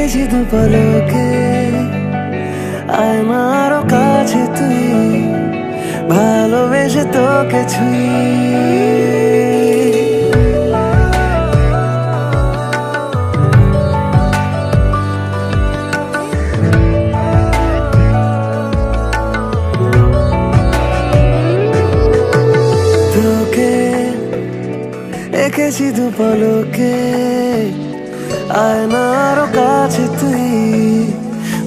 এঁকেছি দু পলকে, আয় না আরো কাছে তুই, ভালোবেসে তোকে ছুঁই। তোকে এঁকেছি দু পলকে, আয় না আরো কাছে তুই,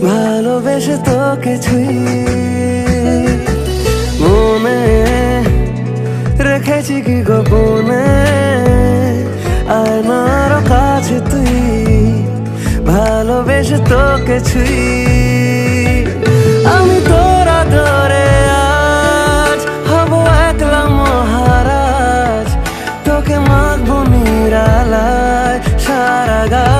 ভালোবেসে তোকে ছুঁই। মনে রেখেছি কি গোপনে, আয় না আরো কাছে তুই, ভালোবেসে তোকে ছুঁই। আমি তোরা ধরে আজ হব একলা মহারাজ, তোকে মাখবো নিরালায় সারা গায়।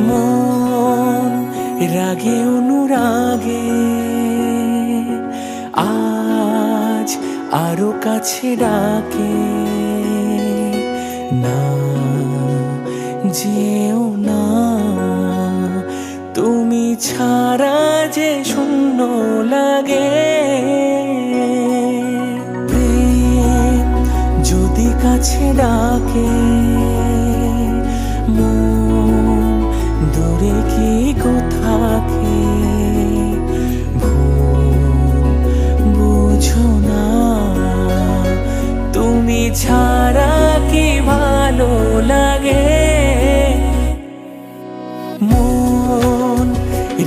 মন রাগে অনুরাগে আজ আরো কাছে ডাকে, না যেও না তুমি ছাড়া যে শূন্য লাগে। প্রেম যদি কাছে ডাকে, মন দূরে কি কোথাকে, ভুল বুঝো না তুমি ছাড়া কি ভালো লাগে। মন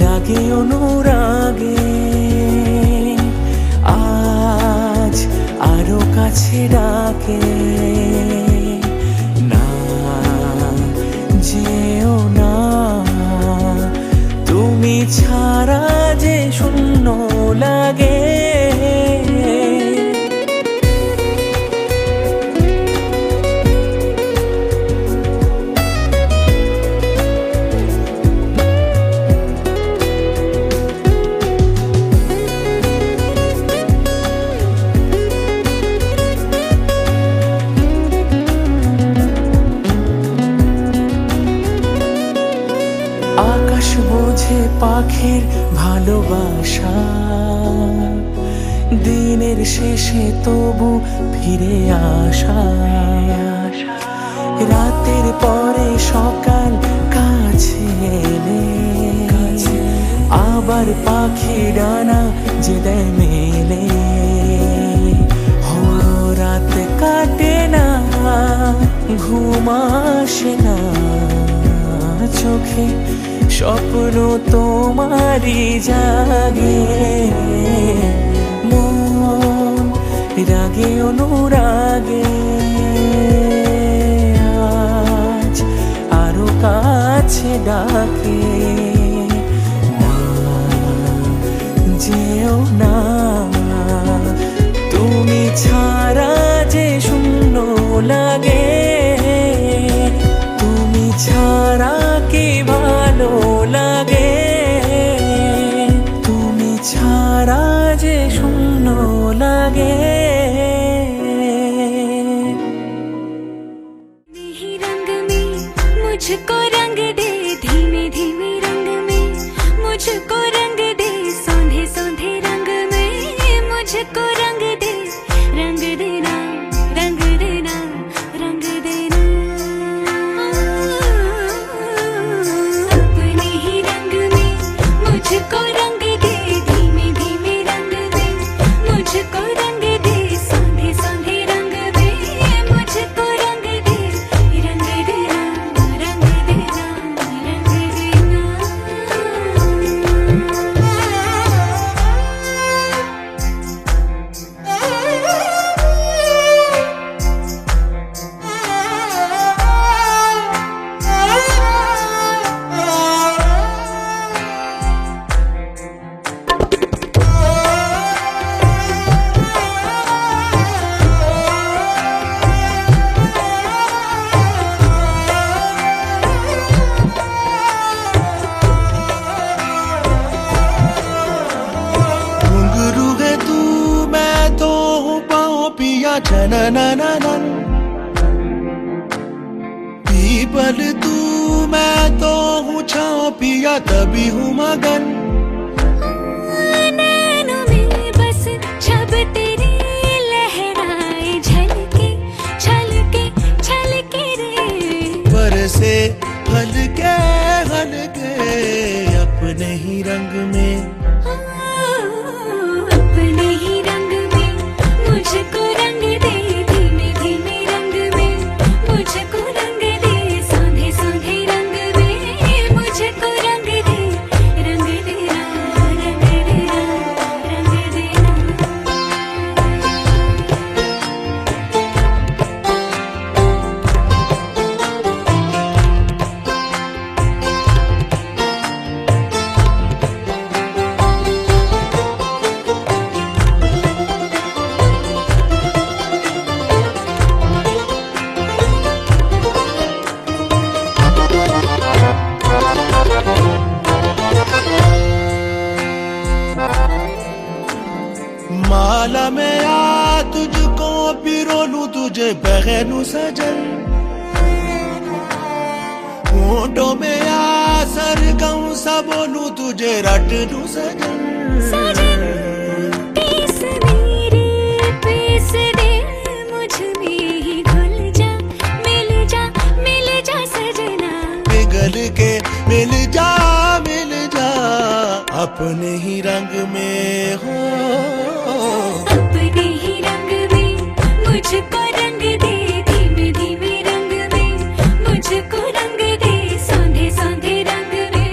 রাগে অনুরাগে আজ আরো কাছে ডাকে, না যেও না তুমি ছাড়া যে শূন্য লাগে। আকাশ বোঝে পাখির ভালোবাসা, দিনের শেষে তবু ফিরে আসা, রাতের পরে সকাল কাছে এলে আবার পাখি ডানা যে দেয় মেলে। হো রাত কাটে না, ঘুম আসে না চোখে, স্বপ্ন তোমারই জাগে। মন রাগে অনুরাগে আজ আরো কাছে ডাকে, না যেও না তুমি ছাড়া যে শূন্য লাগে। তুমি ছাড়া কি ভালো লাগে, তুমি ছাড়া যে শূন্য লাগে। रंग में मुझको रंग दे, धीमे धीमे रंग में मुझको रंग दे, सौंधे सौंधे रंग में मुझको रंग दे, रंग देना रंग देना रंग देना। अपने ही रंग में मुझको रंग दे, धीमे धीमे रंग में मुझको रंग दे, सौंधे सौंधे रंग में मुझको रंग दे, रंग देना रंग देना रंग देना। घुंघरू है तू मैं तो हूँ पाँव पिया जननननन। पीपल तू मैं तो हूँ छाँव पिया तभी हूँ मगन। नैनों में बस छब तेरी लहराए, झलके छलके छलके रे। बरसे हल्के हल्के अपने ही रंग में, अपने ही रंग में मुझको रंग दे, धीमे धीमे रंग में मुझको रंग दे, सौंधे सौंधे रंग में मुझको रंग दे, रंग देना रंग देना रंग देना। में आ तुझको पिरो लूं तुझे बहनू सजन होठों में आ सरगम सा बोलूं तुझे रट लूं सजन सजन पीस मेरे पीस दे मुझ में ही घुल जा मिल जा सजना पिघल के मिल जा अपने ही रंग में हो अपने ही रंग में मुझको रंग दे धीमे धीमे रंग में मुझको रंग दे सांधे सांधे रंग में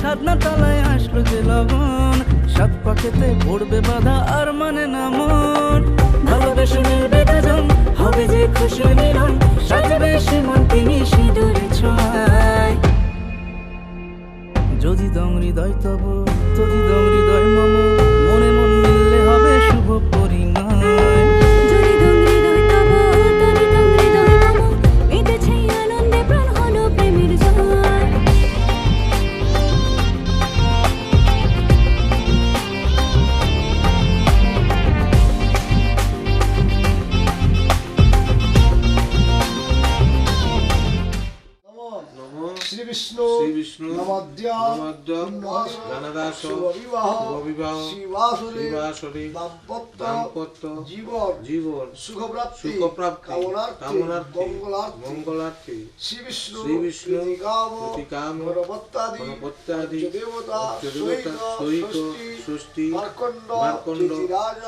ছাদনা তলায় আসলো যে লবণ, সাত পাকেতে পড়বে বাধা আর মানে না মন। ভালোবেসে মিলবে দুজন, হবে যে খুশি মিলন, সাজবে সে মন তিনি সিঁদুরে ছোঁয়ায়। যদি দম হৃদয় তব, যদি দম হৃদয় মম, মনে মন মিললে হবে শুভ পরিণয়। যদি দম হৃদয় তব, তবে দম হৃদয় মম, মেতেছে আনন্দে প্রাণ হলো প্রেমের জয়। দানাদাস শুভবিবাহ শিবাসুরী দাম্পত্য জীবন সুখপ্রাপ্তি কামনার্থী মঙ্গলার্থী শ্রী বিষ্ণু প্রতিকাম গণপত্যাদি দেবতা সহিত ষষ্ঠী মার্কণ্ড শ্রুতিরাজ।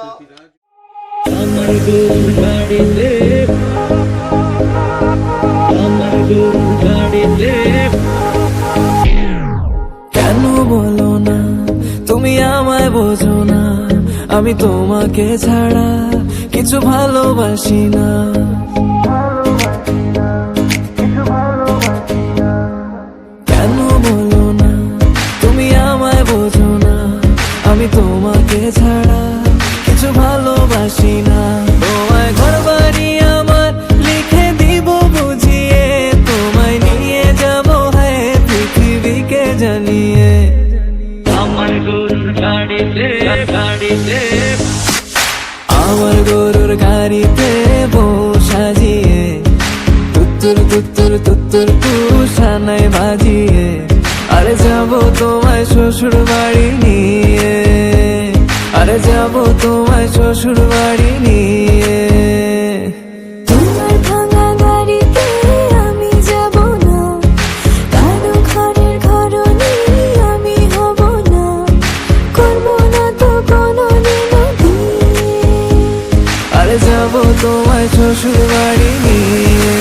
আমার গরুর গাড়িতে আমার গরুর গাড়িতে কেন বলো না তুমি আমায় বোঝো না, আমি তোমাকে ছাড়া কিছু ভালোবাসি না। কেন বলো না তুমি আমায় বোঝো না, আমি তোমাকে ছাড়া কিছু ভালোবাসি না। তোমায় ঘর বাড়ি আমার লিখে দিব বুঝিয়ে, তোমায় নিয়ে যাব হ্যাঁ পৃথিবীকে জানিয়ে। আমার গরুর গাড়িতে আমার গরুর গাড়িতে বউ সাজিয়ে, তুত্তুর তুত্তুর তুত্তুর তুষানায় বাজিয়ে, আরে যাবো তোমায় শ্বশুর বাড়ি নিয়ে, আরে যাবো তোমায় শ্বশুর বাড়ি নিয়ে। তোমার ভাঙা গাড়িতে আমি যাব না, কারো ঘরের ঘরনি আমি হব না, করব না তো কোনোদিনও বিয়ে। আরে যাবো তোমায় শ্বশুর বাড়ি নিয়ে।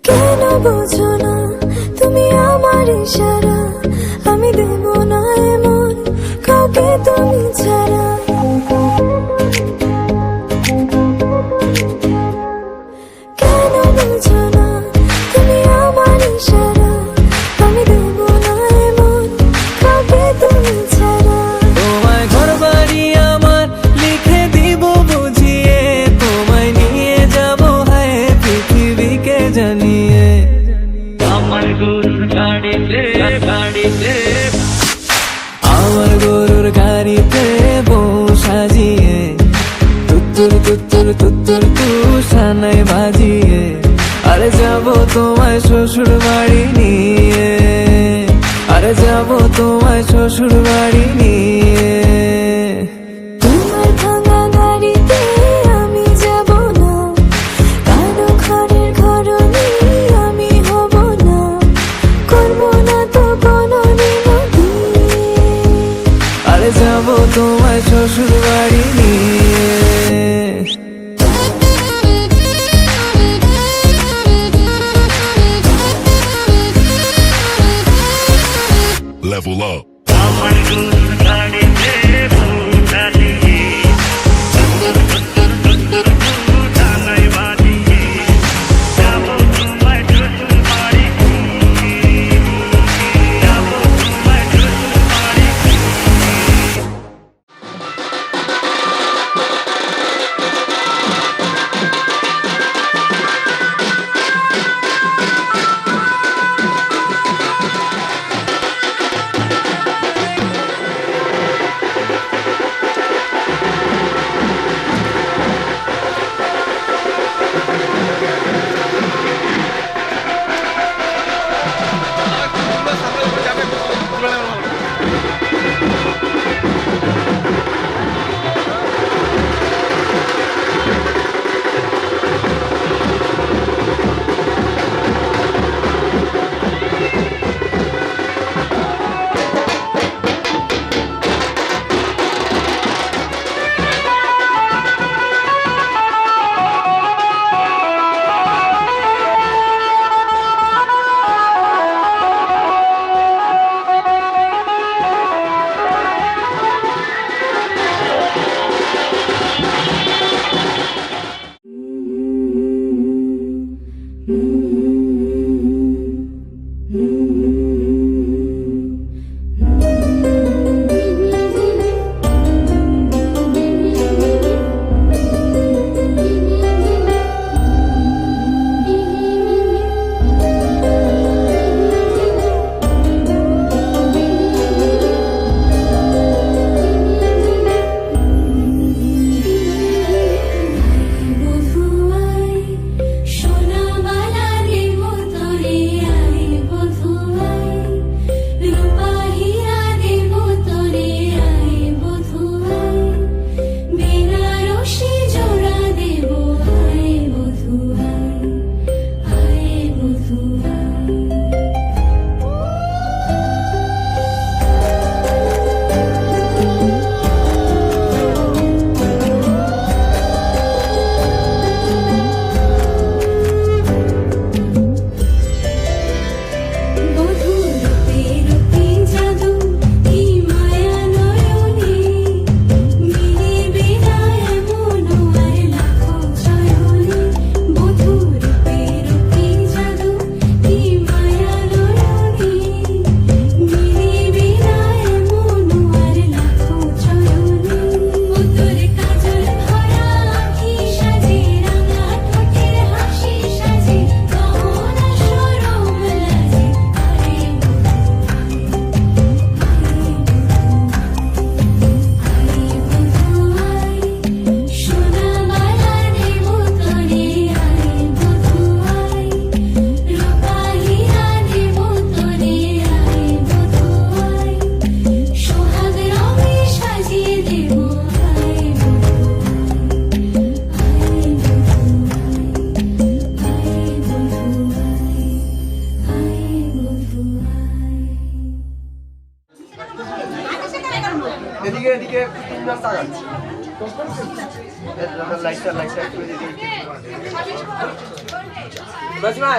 কেন বোঝো না তুমি আমার ইশারা, আমি দেব না এমন কাউকে তুমি ছাড়া। কেন বোঝো না তুমি আমার ইশারা, আমি দেব না এমন কাউকে তুমি ছাড়া। তোমায় ঘর বাড়ি আমার লিখে দিব বুঝিয়ে, তোমায় নিয়ে যাব হ্যাঁ পৃথিবীকে জানিয়ে। আমার গরুর গাড়িতে আমার গরুর গাড়িতে বউ সাজিয়ে, তুত্তুর তুত্তুর তুত্তুর তুষানায় বাজিয়ে, আরে যাবো তোমায় শ্বশুর বাড়ি নিয়ে, আরে যাবো তোমায় শ্বশুর বাড়ি নিয়ে। তোমার ভাঙা গাড়িতে আমি যাব না, কারো ঘরের ঘরনি আমি হব না, করব না তো কোনোদিনও বিয়ে। আরে যাবো তোমায় শ্বশুর বাড়ি নিয়ে। Level up.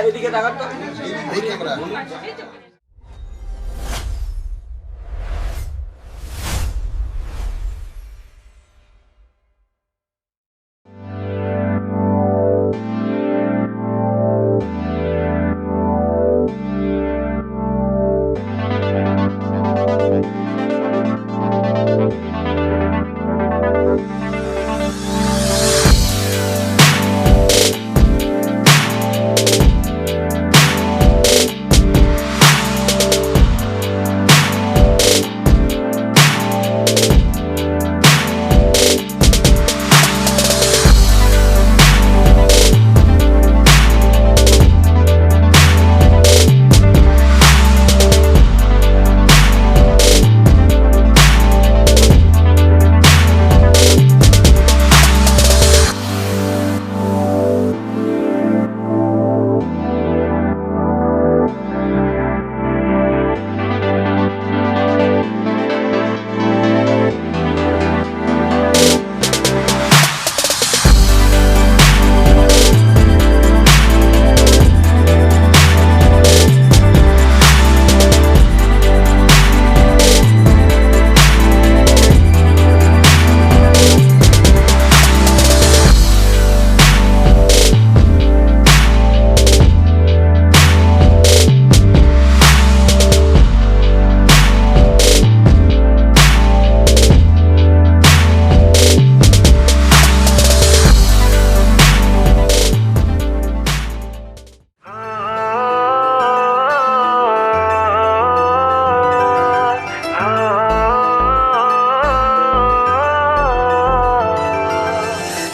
এদিকে তাকান তো।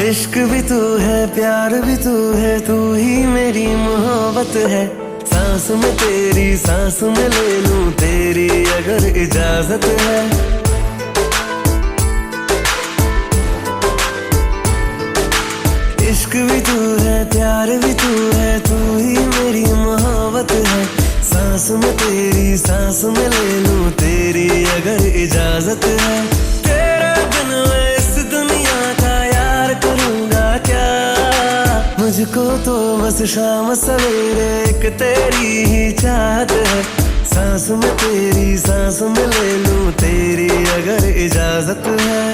इश्क भी तू है, प्यार भी तू है, तू ही मेरी मोहब्बत है। सांस में तेरी सांस में ले लूं तेरी अगर इजाजत है। इश्क भी तू है, प्यार भी तू है, तू ही मेरी मोहब्बत है। सांस में तेरी सांस में ले लूं तेरी अगर इजाजत है। तेरे बिन मैं इस दुनिया का यार करूंगा क्या। मुझको तो बस शाम सवेरे एक तेरी ही चाहत है। सांस में तेरी सांस में ले लूं तेरी अगर इजाजत है।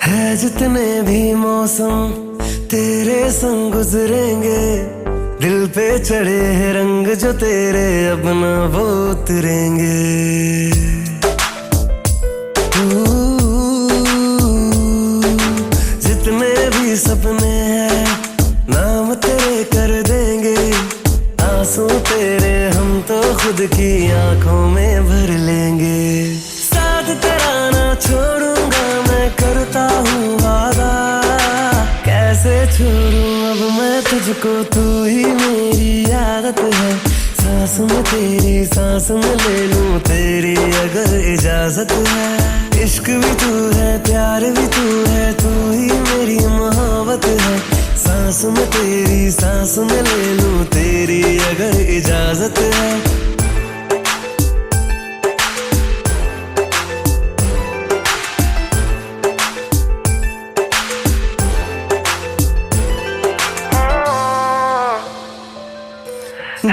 है जितने भी मौसम तेरे संग गुजरेंगे, दिल पे चढ़े हैं रंग जो तेरे अब न वो उतरेंगे। जितने भी सपने हैं नाम तेरे कर देंगे। आंसू तेरे हम तो खुद की आंखों में भर लेंगे। साथ तेरा ना छोड़ूंगा मैं करता हूँ वादा। कैसे छोड़ूं अब मैं तुझको, तू ही मेरी आदत है। सांस में तेरी सांस में ले लूं तेरी अगर इजाजत है। इश्क भी तू है, प्यार भी तू है, तू ही मेरी मोहब्बत है। सांस में तेरी सांस में ले लूं तेरी अगर इजाजत है।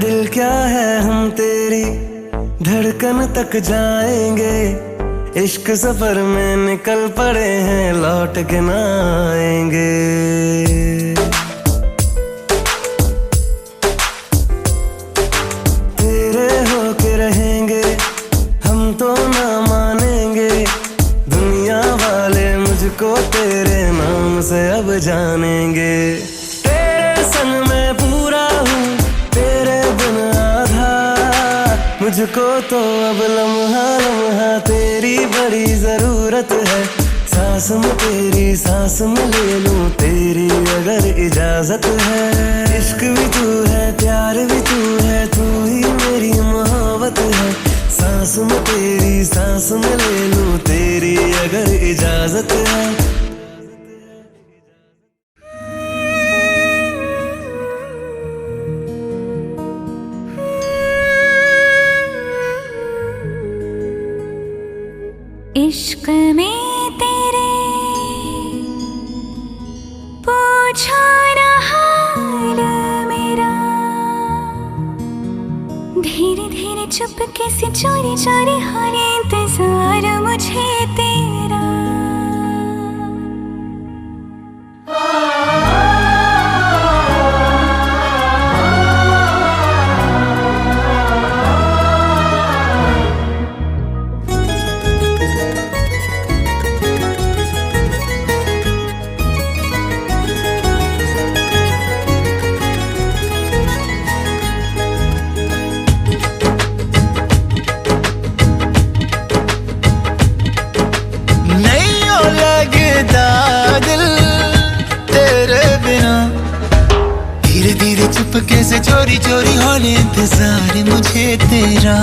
दिल क्या है हम तेरी धड़कन तक जाएंगे। इश्क सफर में निकल पड़े हैं लौट के ना आएंगे। तेरे होके रहेंगे हम तो ना मानेंगे। दुनिया वाले मुझको तेरे नाम से अब जानेंगे। तेरे संग मैं पूरा हूँ तेरे बिन आधा। मुझको तो अब लम्हा लम्हा तेरी बड़ी जरूरत है। सांस में तेरी सांस में ले लूं तेरी अगर इजाजत है। इश्क भी तू है, प्यार भी तू है, तू ही मेरी मोहब्बत है। सांस में तेरी सांस में ले लूं तेरी अगर इजाजत है। इश्क में तेरे पूछो ना हाल मेरा, धीरे धीरे चुपके से चोरी चोरी हो रे इंतजार मुझे तेरा। धीरे धीरे चुपके से चोरी चोरी होने इंतजार मुझे तेरा,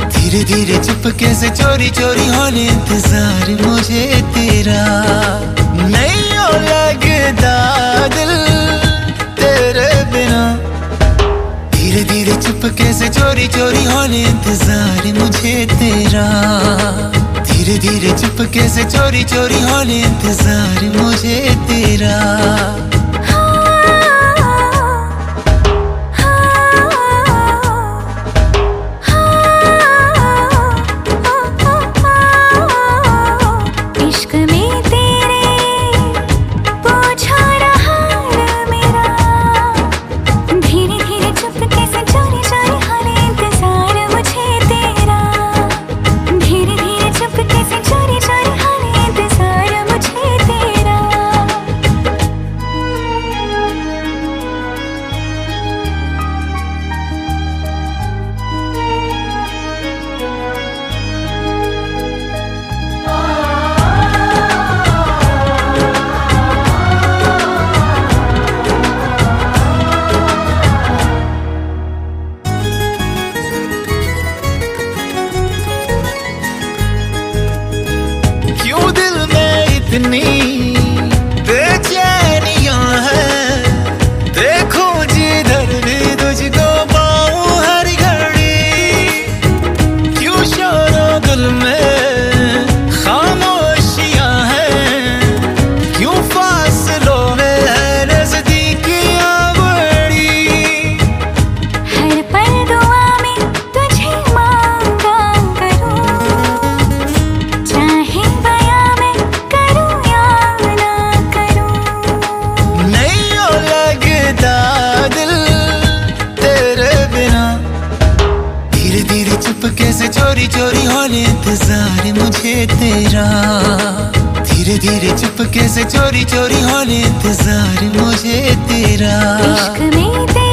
धीरे धीरे चुपके से चोरी चोरी होने इंतजार मुझे तेरा। नहीं हो लगता दिल तेरे बिना, धीरे धीरे चुपके से चोरी चोरी होने इंतजार मुझे तेरा, धीरे धीरे चुपके से चोरी चोरी होने इंतजार मुझे तेरा। इतनी बेचैनियां हैं, देखो जिधर भी तुझको पाऊं हर घड़ी, क्यों शोरो दिल में खामोशियां हैं, क्यों फासलों में है नजदीकियां बड़ी। हर पल दुआ में तुझे मांगा करूं, चाहे बयां में करूं या ना करूं। नहीं हो लगता दिल तेरे बिना, धीरे धीरे चुपके से चोरी चोरी होने इंतजार मुझे तेरा, धीरे धीरे चुपके से चोरी चोरी होने इंतजार मुझे तेरा। इश्क में तेरा